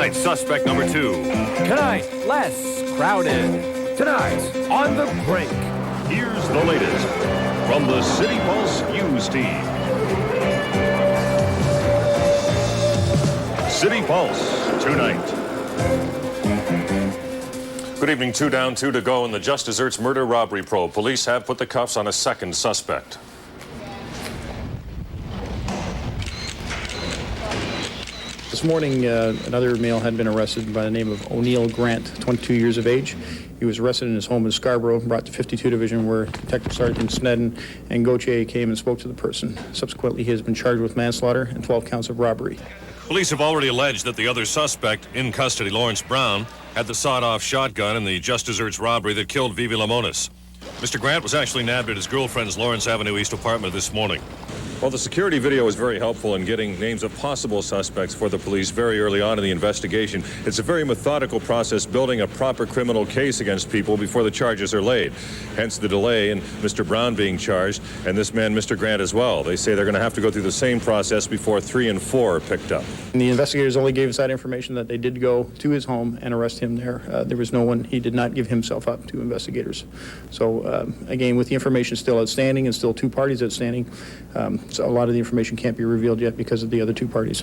tonight's suspect number 2. Tonight, less crowded. Tonight, on the brink. Here's the latest from the CityPulse News team. CityPulse tonight. Good evening. 2 down, 2 to go in the just desserts murder robbery probe. Police have put the cuffs on a second suspect. This morning, another male had been arrested by the name of O'Neill Grant, 22 years of age. He was arrested in his home in Scarborough, brought to 52 Division, where Detective Sergeant Snedden and Gauthier came and spoke to the person. Subsequently, he has been charged with manslaughter and 12 counts of robbery. Police have already alleged that the other suspect in custody, Lawrence Brown, had the sawed-off shotgun in the just desserts robbery that killed Vivi Lamonis. Mr. Grant was actually nabbed at his girlfriend's Lawrence Avenue East apartment this morning. Well, the security video is very helpful in getting names of possible suspects for the police very early on in the investigation. It's a very methodical process, building a proper criminal case against people before the charges are laid. Hence the delay in Mr. Brown being charged, and this man, Mr. Grant, as well. They say they're going to have to go through the same process before 3 and 4 are picked up. And the investigators only gave us that information that they did go to his home and arrest him there. There was no one, he did not give himself up to investigators. So, again, with the information still outstanding and still 2 parties outstanding, so a lot of the information can't be revealed yet because of the other 2 parties.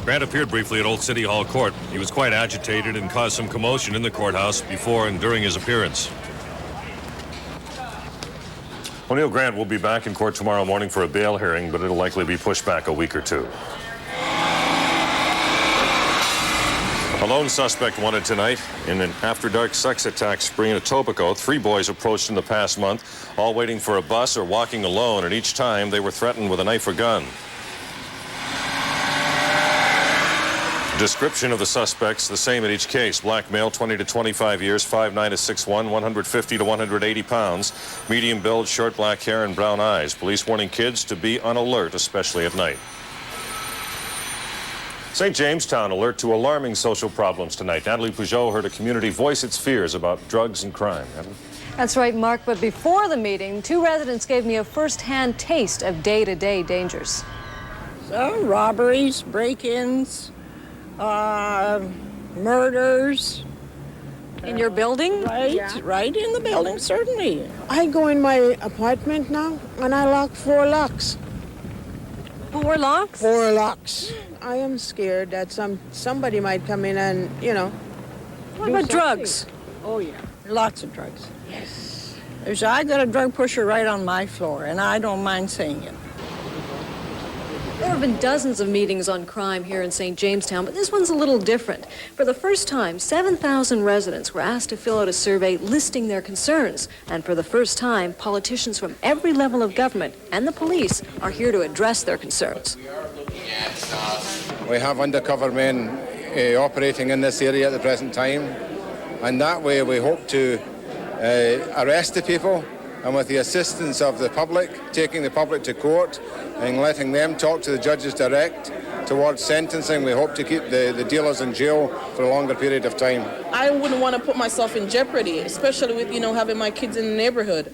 Grant appeared briefly at Old City Hall Court. He was quite agitated and caused some commotion in the courthouse before and during his appearance. O'Neill Grant will be back in court tomorrow morning for a bail hearing, but it'll likely be pushed back a week or 2. A lone suspect wanted tonight in an after-dark sex attack spree in Etobicoke. 3 boys approached in the past month, all waiting for a bus or walking alone, and each time they were threatened with a knife or gun. Description of the suspects, the same in each case. Black male, 20 to 25 years, 5'9 to 6'1", 150 to 180 pounds. Medium build, short black hair and brown eyes. Police warning kids to be on alert, especially at night. St. Jamestown alert to alarming social problems tonight. Natalie Peugeot heard a community voice its fears about drugs and crime. Natalie? That's right, Mark, but before the meeting, 2 residents gave me a first-hand taste of day-to-day dangers. So, robberies, break-ins, murders. In your building? Right, yeah. Right in the building, certainly. I go in my apartment now, and I lock 4 locks. 4 locks? 4 locks. I am scared that somebody might come in and, you know. What about drugs? Oh, yeah. Lots of drugs. Yes. I got a drug pusher right on my floor, and I don't mind saying it. There have been dozens of meetings on crime here in St. Jamestown, but this one's a little different. For the first time, 7,000 residents were asked to fill out a survey listing their concerns. And for the first time, politicians from every level of government and the police are here to address their concerns. We have undercover men operating in this area at the present time, and that way we hope to arrest the people, and with the assistance of the public, taking the public to court and letting them talk to the judges direct towards sentencing, we hope to keep the dealers in jail for a longer period of time. I wouldn't want to put myself in jeopardy, especially with, having my kids in the neighborhood.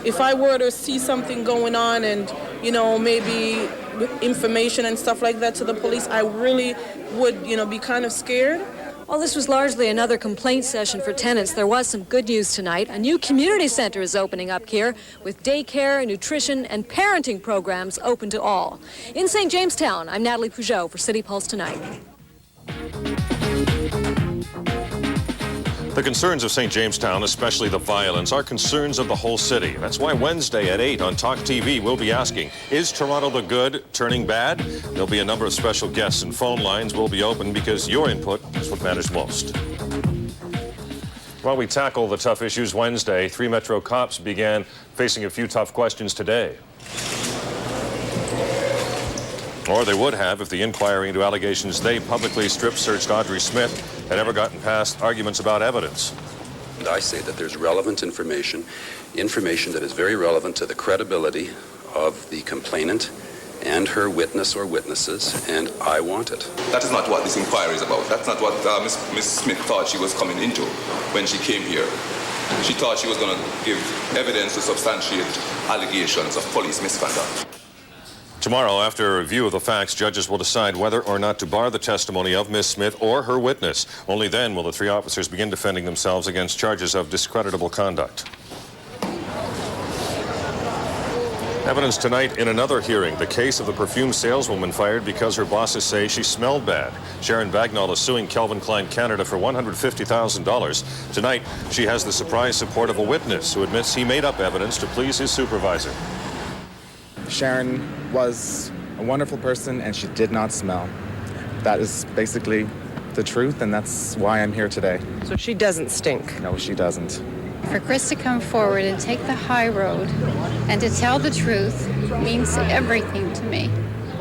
If I were to see something going on and, maybe with information and stuff like that to the police, I really would, be kind of scared. While this was largely another complaint session for tenants, there was some good news tonight. A new community center is opening up here with daycare, nutrition, and parenting programs open to all. In St. Jamestown, I'm Natalie Peugeot for CityPulse Tonight. The concerns of St. Jamestown, especially the violence, are concerns of the whole city. That's why Wednesday at 8 on Talk TV, we'll be asking, is Toronto the good turning bad? There'll be a number of special guests and phone lines will be open because your input is what matters most. While we tackle the tough issues Wednesday, 3 Metro cops began facing a few tough questions today. Or they would have if the inquiry into allegations they publicly strip-searched Audrey Smith had ever gotten past arguments about evidence. And I say that there's relevant information that is very relevant to the credibility of the complainant and her witness or witnesses, and I want it. That is not what this inquiry is about. That's not what Miss Smith thought she was coming into when she came here. She thought she was going to give evidence to substantiate allegations of police misconduct. Tomorrow, after a review of the facts, judges will decide whether or not to bar the testimony of Ms. Smith or her witness. Only then will the three officers begin defending themselves against charges of discreditable conduct. Evidence tonight in another hearing, the case of the perfume saleswoman fired because her bosses say she smelled bad. Sharon Bagnall is suing Calvin Klein Canada for $150,000. Tonight, she has the surprise support of a witness who admits he made up evidence to please his supervisor. Sharon was a wonderful person and she did not smell. That is basically the truth, and that's why I'm here today. So she doesn't stink? No, she doesn't. For Chris to come forward and take the high road and to tell the truth means everything to me.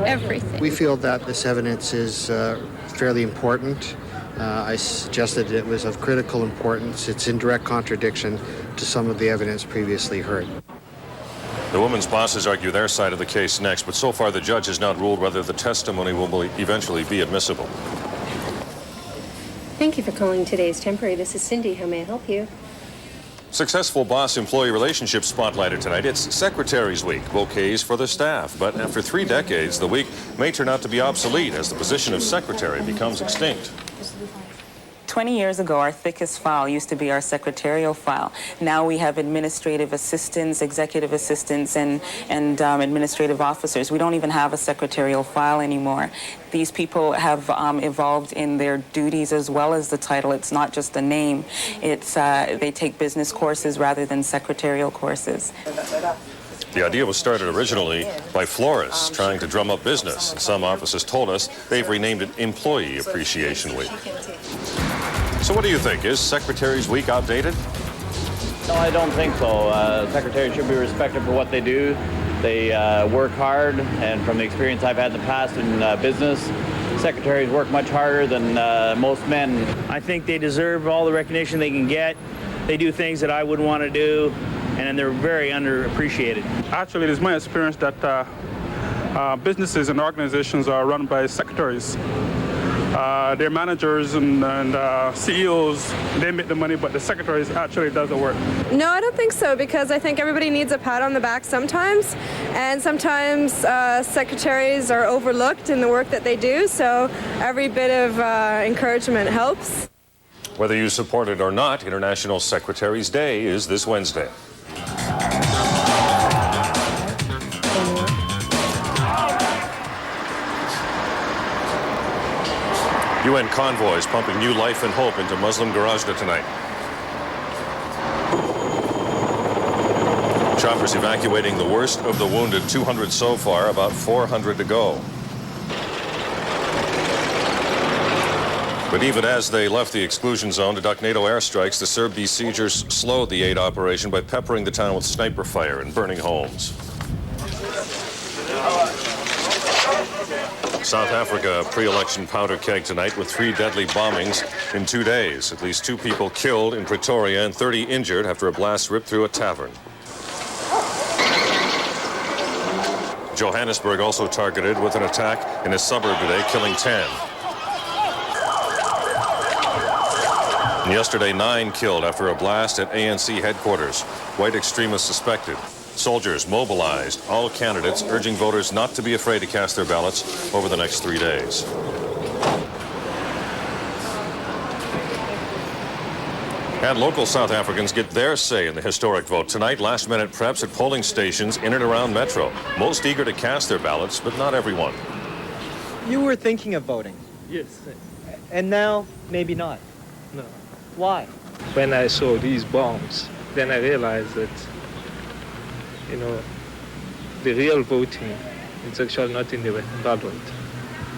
Everything. We feel that this evidence is fairly important. I suggested it was of critical importance. It's in direct contradiction to some of the evidence previously heard. The woman's bosses argue their side of the case next, but so far the judge has not ruled whether the testimony will eventually be admissible. Thank you for calling today's temporary. This is Cindy. How may I help you? Successful boss-employee relationship spotlighted tonight. It's Secretary's Week, bouquets for the staff. But after 3 decades, the week may turn out to be obsolete as the position of secretary becomes extinct. 20 years ago, our thickest file used to be our secretarial file. Now we have administrative assistants, executive assistants, and administrative officers. We don't even have a secretarial file anymore. These people have evolved in their duties as well as the title. It's not just a name. It's they take business courses rather than secretarial courses. The idea was started originally by florists trying to drum up business. Some offices told us they've renamed it Employee Appreciation Week. So what do you think? Is Secretary's Week outdated? No, I don't think so. Secretaries should be respected for what they do. They work hard, and from the experience I've had in the past in business, secretaries work much harder than most men. I think they deserve all the recognition they can get. They do things that I would want to do, and they're very underappreciated. Actually, it is my experience that businesses and organizations are run by secretaries. Their managers and CEOs, they make the money, but the secretaries actually does the work. No, I don't think so, because I think everybody needs a pat on the back sometimes, and sometimes secretaries are overlooked in the work that they do, so every bit of encouragement helps. Whether you support it or not, International Secretaries' Day is this Wednesday. UN convoys pumping new life and hope into Muslim Garajda tonight. Choppers evacuating the worst of the wounded, 200 so far, about 400 to go. But even as they left the exclusion zone to duck NATO airstrikes, the Serb besiegers slowed the aid operation by peppering the town with sniper fire and burning homes. South Africa pre-election powder keg tonight with 3 deadly bombings in 2 days. At least 2 people killed in Pretoria and 30 injured after a blast ripped through a tavern. Johannesburg also targeted with an attack in a suburb today, killing 10. And yesterday, 9 killed after a blast at ANC headquarters. White extremists suspected. Soldiers mobilized, all candidates urging voters not to be afraid to cast their ballots over the next 3 days. And local South Africans get their say in the historic vote tonight. Last-minute preps at polling stations in and around Metro. Most eager to cast their ballots, but not everyone. You were thinking of voting? Yes. And now, maybe not? No. Why? When I saw these bombs, then I realized that, you know, the real voting is actually not in the ballot,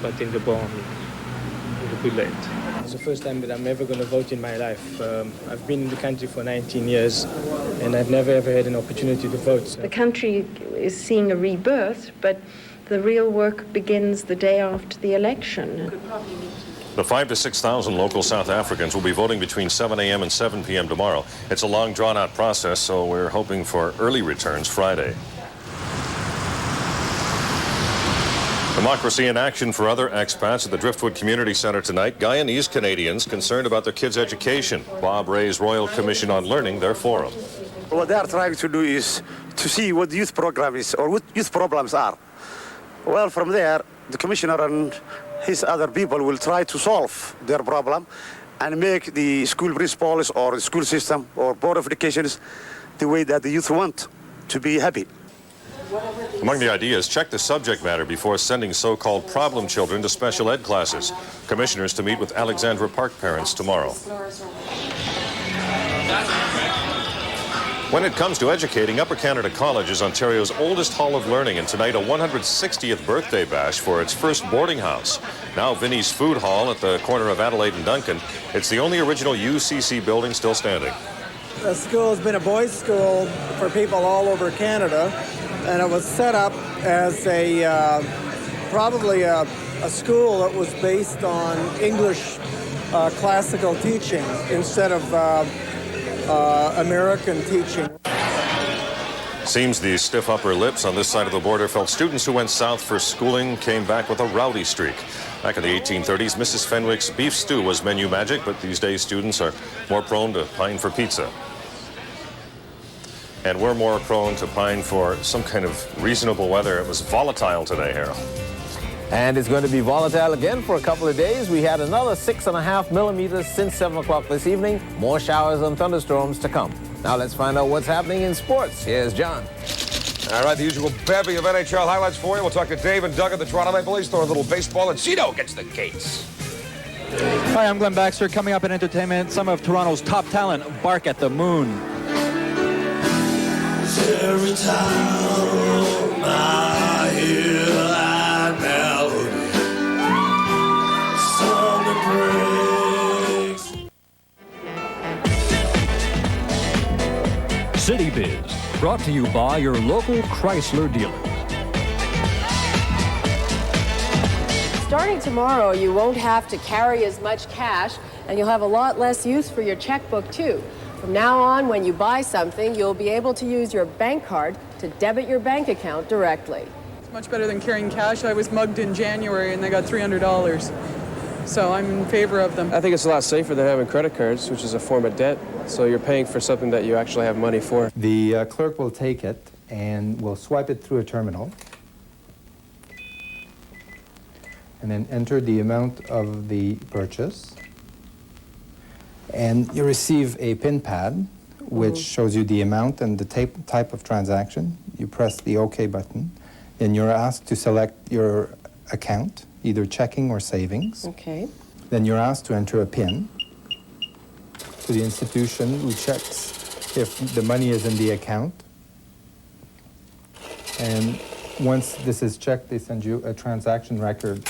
but in the bomb, in the bullet. It's the first time that I'm ever going to vote in my life. I've been in the country for 19 years, and I've never ever had an opportunity to vote. So. The country is seeing a rebirth, but the real work begins the day after the election. The 5,000 to 6,000 local South Africans will be voting between 7 a.m. and 7 p.m. tomorrow. It's a long, drawn-out process, so we're hoping for early returns Friday. Democracy in action for other expats at the Driftwood Community Center tonight. Guyanese Canadians concerned about their kids' education. Bob Ray's Royal Commission on Learning, their forum. What they are trying to do is to see what youth program is or what youth problems are. Well, from there, the commissioner and his other people will try to solve their problem and make the school principals or the school system or board of education the way that the youth want to be happy. Among the ideas, check the subject matter before sending so-called problem children to special ed classes. Commissioners to meet with Alexandra Park parents tomorrow. When it comes to educating, Upper Canada College is Ontario's oldest hall of learning, and tonight a 160th birthday bash for its first boarding house. Now Vinnie's Food Hall at the corner of Adelaide and Duncan. It's the only original UCC building still standing. The school has been a boys' school for people all over Canada, and it was set up as probably a school that was based on English classical teaching instead of American teaching. Seems the stiff upper lips on this side of the border felt students who went south for schooling came back with a rowdy streak. Back in the 1830s, Mrs. Fenwick's beef stew was menu magic, but these days students are more prone to pine for pizza. And we're more prone to pine for some kind of reasonable weather. It was volatile today, Harold. And it's going to be volatile again for a couple of days. We had another 6.5 millimeters since 7 o'clock this evening. More showers and thunderstorms to come. Now let's find out what's happening in sports. Here's John. All right, the usual bevy of NHL highlights for you. We'll talk to Dave and Doug at the Toronto Maple Leafs, throw a little baseball, and Cito gets the Cates. Hi, I'm Glenn Baxter. Coming up in entertainment, some of Toronto's top talent bark at the moon. Every time I hear that melody, something breaks. City Biz, brought to you by your local Chrysler dealer. Starting tomorrow, you won't have to carry as much cash, and you'll have a lot less use for your checkbook, too. From now on, when you buy something, you'll be able to use your bank card to debit your bank account directly. It's much better than carrying cash. I was mugged in January, and they got $300. So I'm in favor of them. I think it's a lot safer than having credit cards, which is a form of debt. So you're paying for something that you actually have money for. The clerk will take it and will swipe it through a terminal and then enter the amount of the purchase. And you receive a PIN pad, which shows you the amount and the type of transaction. You press the OK button. Then you're asked to select your account, either checking or savings. Okay. Then you're asked to enter a PIN to the institution who checks if the money is in the account. And once this is checked, they send you a transaction record.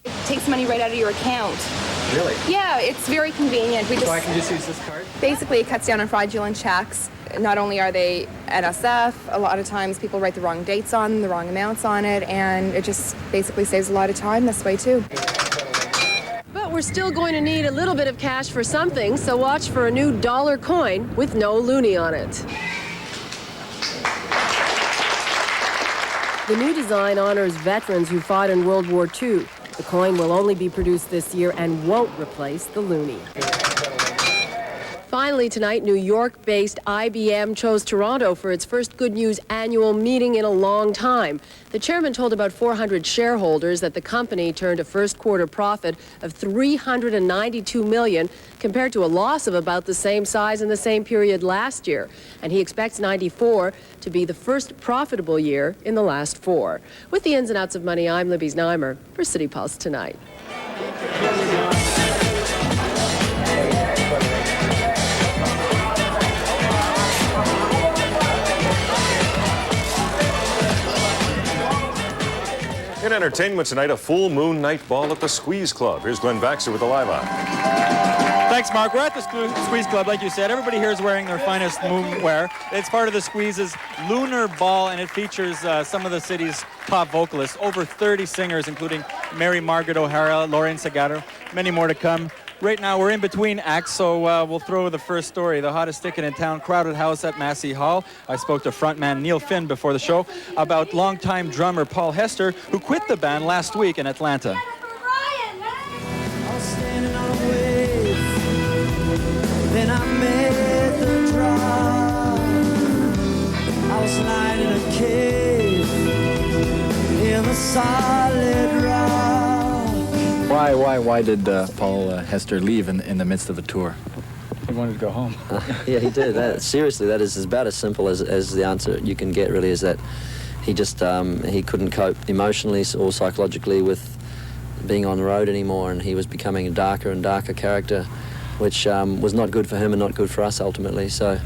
It takes money right out of your account. Really? Yeah, it's very convenient. So I can just use this card? Basically, it cuts down on fraudulent checks. Not only are they NSF, a lot of times people write the wrong dates on them, the wrong amounts on it, and it just basically saves a lot of time this way, too. But we're still going to need a little bit of cash for something, so watch for a new dollar coin with no loonie on it. The new design honors veterans who fought in World War II. The coin will only be produced this year and won't replace the loonie. Finally tonight, New York-based IBM chose Toronto for its first Good News annual meeting in a long time. The chairman told about 400 shareholders that the company turned a first quarter profit of $392 million compared to a loss of about the same size in the same period last year. And he expects 94 to be the first profitable year in the last 4. With the ins and outs of money, I'm Libby Znaimer for CityPulse Tonight. In entertainment tonight, a full moon night ball at the Squeeze Club. Here's Glenn Baxter with the live on. Thanks, Mark. We're at the Squeeze Club, like you said. Everybody here is wearing their finest moon wear. It's part of the Squeeze's Lunar Ball, and it features some of the city's top vocalists, over 30 singers, including Mary Margaret O'Hara, Lauren Segato, many more to come. Right now, we're in between acts, so we'll throw the first story. The hottest ticket in town, crowded house at Massey Hall. I spoke to frontman Neil Finn before the show about longtime drummer Paul Hester, who quit the band last week in Atlanta. Then I made the drive. I was lying in a cave in the a solid rock. Why did Paul Hester leave in the midst of the tour? He wanted to go home. Yeah, he did. Seriously, that is about as simple as the answer you can get, really, is that he just he couldn't cope emotionally or psychologically with being on the road anymore, and he was becoming a darker and darker character, which was not good for him and not good for us ultimately. So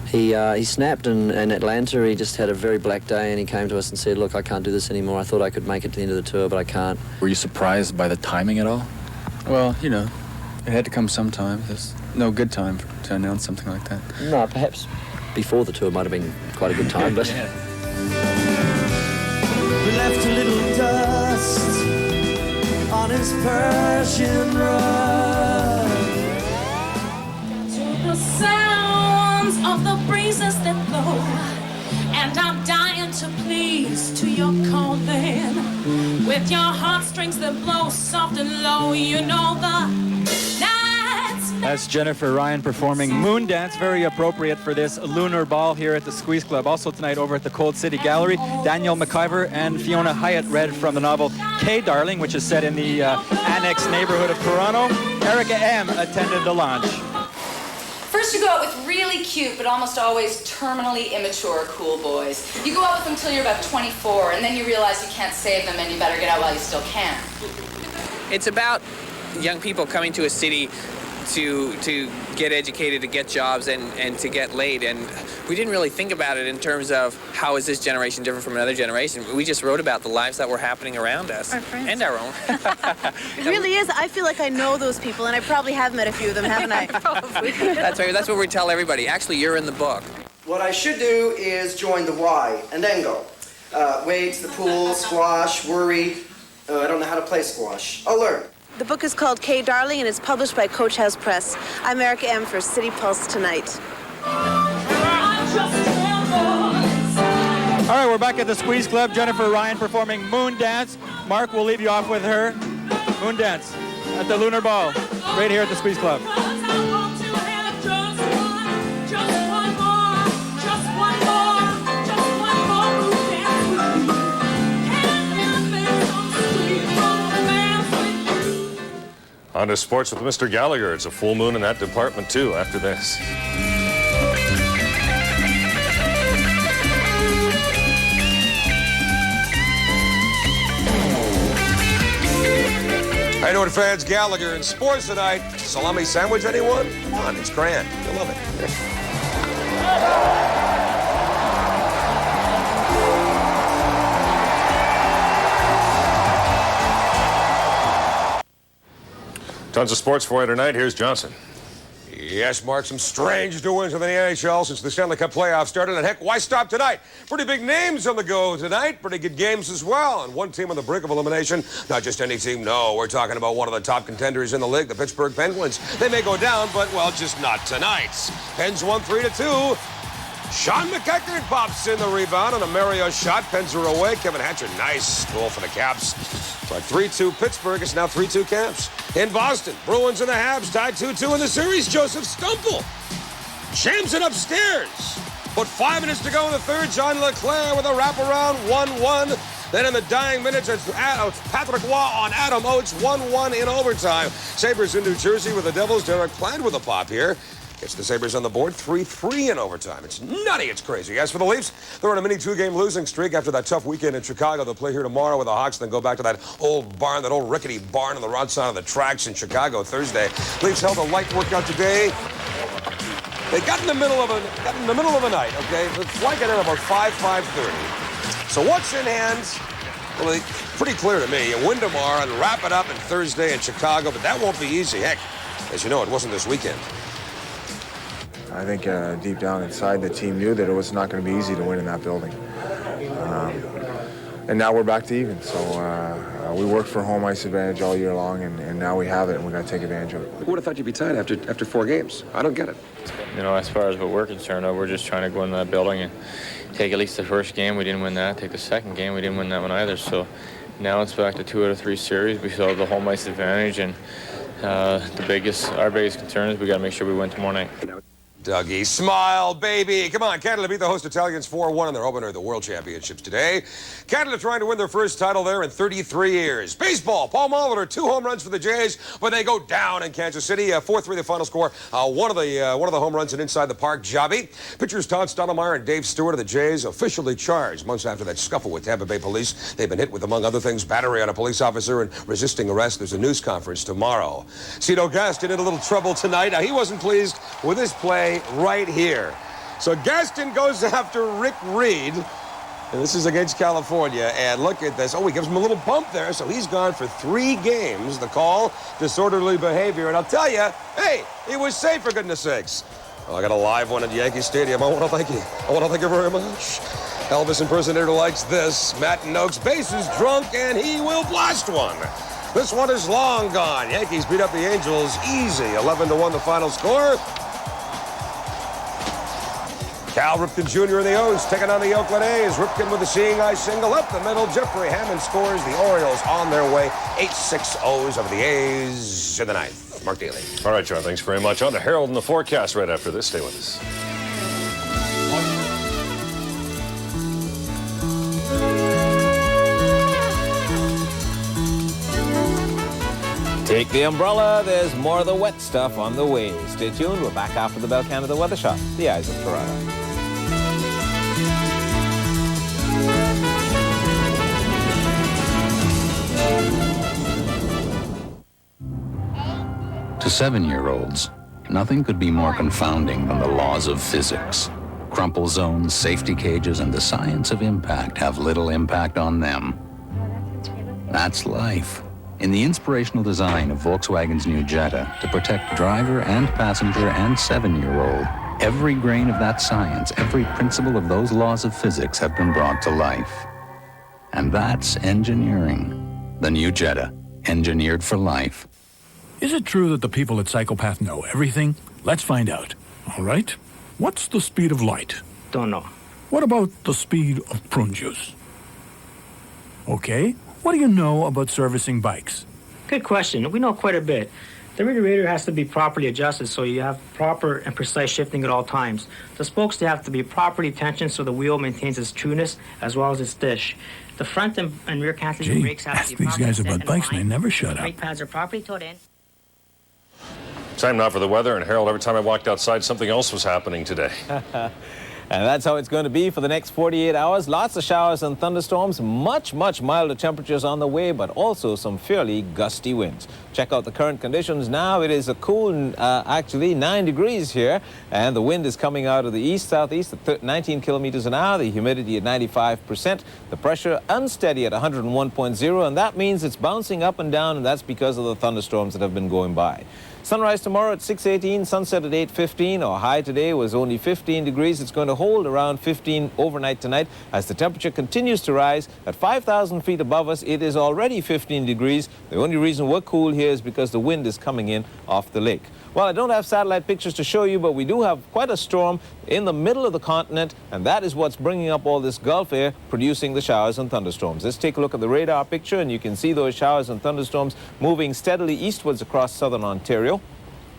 he snapped, and in Atlanta he just had a very black day, and he came to us and said, look, I can't do this anymore. I thought I could make it to the end of the tour, but I can't. Were you surprised by the timing at all? Well, you know, it had to come sometime. There's no good time to announce something like that. No, perhaps before the tour might have been quite a good time, but... We left a little dust on his Persian rug. To the sounds of the breezes that blow, and I'm dying to please to your calling. With your heartstrings that blow soft and low, you know the That's Jennifer Ryan performing Moon Dance, very appropriate for this lunar ball here at the Squeeze Club. Also tonight over at the Cold City Gallery, Daniel McIver and Fiona Hyatt read from the novel K Darling, which is set in the annex neighborhood of Toronto. Erica M. attended the launch. First you go out with really cute, but almost always terminally immature cool boys. You go out with them until you're about 24, and then you realize you can't save them and you better get out while you still can. It's about young people coming to a city to get educated, to get jobs, and to get laid. And we didn't really think about it in terms of how is this generation different from another generation. We just wrote about the lives that were happening around us. Our friends. And our own. It really is. I feel like I know those people, and I probably have met a few of them, haven't I? Probably. That's right. That's what we tell everybody. Actually, you're in the book. What I should do is join the Y and then go. Weights, the pool, squash, worry. I don't know how to play squash. I'll learn. The book is called K Darling, and it's published by Coach House Press. I'm Erica M. for CityPulse Tonight. All right, we're back at the Squeeze Club. Jennifer Ryan performing Moon Dance. Mark, we'll leave you off with her. Moon Dance at the Lunar Ball, right here at the Squeeze Club. On to sports with Mr. Gallagher. It's a full moon in that department, too, after this. How you doing, fans? Gallagher in sports tonight. Salami sandwich, anyone? Come on, it's grand. You'll love it. Tons of sports for you tonight. Here's Johnson. Yes, Mark, some strange doings in the NHL since the Stanley Cup playoffs started. And heck, why stop tonight? Pretty big names on the go tonight. Pretty good games as well. And one team on the brink of elimination. Not just any team, no. We're talking about one of the top contenders in the league, the Pittsburgh Penguins. They may go down, but, well, just not tonight. Pens won 3-2. Sean McEachern pops in the rebound on a Mario shot. Pens are away. Kevin Hatcher, nice goal for the Caps. But 3-2 Pittsburgh. It's now 3-2 Caps. In Boston, Bruins and the Habs tied 2-2 in the series. Joseph Stumple jams it upstairs. But 5 minutes to go in the third. John Leclerc with a wraparound 1-1. Then in the dying minutes, it's Patrick Waugh on Adam Oates 1-1 in overtime. Sabres in New Jersey with the Devils. Derek Plant with a pop here. Gets the Sabres on the board, 3-3 in overtime. It's nutty, it's crazy. As for the Leafs, they're on a mini 2-game losing streak after that tough weekend in Chicago. They'll play here tomorrow with the Hawks, then go back to that old barn, that old rickety barn on the right side of the tracks in Chicago Thursday. Leafs held a light workout today. They got in the middle of a night, okay? The flight got in about 5:30. So what's in hand? Well, pretty clear to me. You win tomorrow and wrap it up on Thursday in Chicago, but that won't be easy. Heck, as you know, it wasn't this weekend. I think deep down inside the team knew that it was not going to be easy to win in that building. And now we're back to even. So we worked for home ice advantage all year long, and now we have it, and we got to take advantage of it. Who would have thought you'd be tied after 4 games? I don't get it. You know, as far as what we're concerned, we're just trying to go in that building and take at least the first game. We didn't win that. Take the second game. We didn't win that one either. So now it's back to 2 out of 3 series. We still have the home ice advantage, and our biggest concern is we got to make sure we win tomorrow night. Dougie, smile, baby. Come on, Canada beat the host Italians 4-1 in their opener of the World Championships today. Canada trying to win their first title there in 33 years. Baseball, Paul Molitor, 2 home runs for the Jays, but they go down in Kansas City. 4-3 the final score. One of the home runs and inside the park jobby. Pitchers Todd Stottlemyre and Dave Stewart of the Jays officially charged months after that scuffle with Tampa Bay police. They've been hit with, among other things, battery on a police officer and resisting arrest. There's a news conference tomorrow. Cito Gaston in a little trouble tonight. Now, he wasn't pleased with his play right here. So Gaston goes after Rick Reed, and this is against California, and look at this. Oh, he gives him a little bump there, so he's gone for 3 games. The call, disorderly behavior, and I'll tell you, hey, he was safe, for goodness sakes. Well, I got a live one at Yankee Stadium. I want to thank you. I want to thank you very much. Elvis impersonator likes this. Matt Noakes, bases drunk, and he will blast one. This one is long gone. Yankees beat up the Angels easy. 11-1 the final score. Cal Ripken Jr. and the O's taking on the Oakland A's. Ripken with the seeing eye single up the middle. Jeffrey Hammond scores. The Orioles on their way. 8-6 O's over the A's in the ninth. Mark Daly. All right, John, thanks very much. On to Harold and the forecast right after this. Stay with us. Take the umbrella, there's more of the wet stuff on the way. Stay tuned, we're back after the Bell Canada Weather Shot. The Eyes of Toronto. To 7-year-olds, nothing could be more confounding than the laws of physics. Crumple zones, safety cages, and the science of impact have little impact on them. That's life. In the inspirational design of Volkswagen's new Jetta to protect driver and passenger and 7-year-old, every grain of that science, every principle of those laws of physics have been brought to life. And that's engineering. The new Jetta, engineered for life. Is it true that the people at Psychopath know everything? Let's find out. All right. What's the speed of light? Don't know. What about the speed of prune juice? Okay. What do you know about servicing bikes? Good question. We know quite a bit. The radiator has to be properly adjusted so you have proper and precise shifting at all times. The spokes, they have to be properly tensioned so the wheel maintains its trueness as well as its dish. The front and rear cantilever brakes have to be ask these guys about bikes and they never shut up. Brake pads are properly towed in. Time now for the weather, and Harold, every time I walked outside, something else was happening today. And that's how it's going to be for the next 48 hours. Lots of showers and thunderstorms, much milder temperatures on the way, but also some fairly gusty winds. Check out the current conditions now. It is a cool, actually 9 degrees here, and the wind is coming out of the east-southeast at 19 kilometers an hour, the humidity at 95%, the pressure unsteady at 101.0, and that means it's bouncing up and down, and that's because of the thunderstorms that have been going by. Sunrise tomorrow at 6:18, sunset at 8:15. Our high today was only 15 degrees. It's going to hold around 15 overnight tonight as the temperature continues to rise. At 5,000 feet above us, it is already 15 degrees. The only reason we're cool here is because the wind is coming in off the lake. Well, I don't have satellite pictures to show you, but we do have quite a storm in the middle of the continent, and that is what's bringing up all this Gulf air, producing the showers and thunderstorms. Let's take a look at the radar picture, and you can see those showers and thunderstorms moving steadily eastwards across southern Ontario.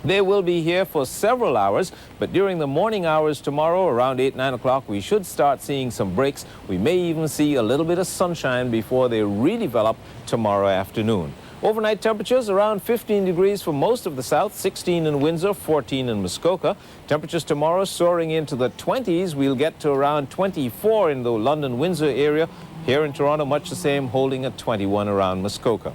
They will be here for several hours, but during the morning hours tomorrow, around 8, 9 o'clock, we should start seeing some breaks. We may even see a little bit of sunshine before they redevelop tomorrow afternoon. Overnight temperatures around 15 degrees for most of the south, 16 in Windsor, 14 in Muskoka. Temperatures tomorrow soaring into the 20s. We'll get to around 24 in the London-Windsor area. Here in Toronto, much the same, holding at 21 around Muskoka.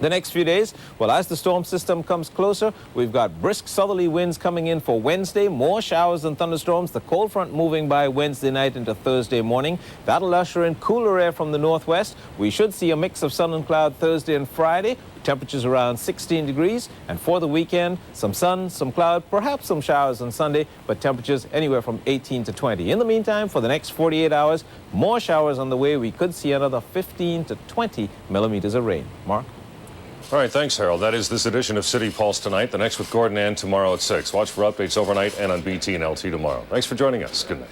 The next few days, well, as the storm system comes closer, we've got brisk southerly winds coming in for Wednesday, more showers and thunderstorms, the cold front moving by Wednesday night into Thursday morning. That'll usher in cooler air from the northwest. We should see a mix of sun and cloud Thursday and Friday. Temperatures around 16 degrees. And for the weekend, some sun, some cloud, perhaps some showers on Sunday, but temperatures anywhere from 18 to 20. In the meantime, for the next 48 hours, more showers on the way. We could see another 15 to 20 millimeters of rain. Mark? All right, thanks, Harold. That is this edition of City Pulse tonight. The next with Gordon Ann tomorrow at 6. Watch for updates overnight and on BT and LT tomorrow. Thanks for joining us. Good night.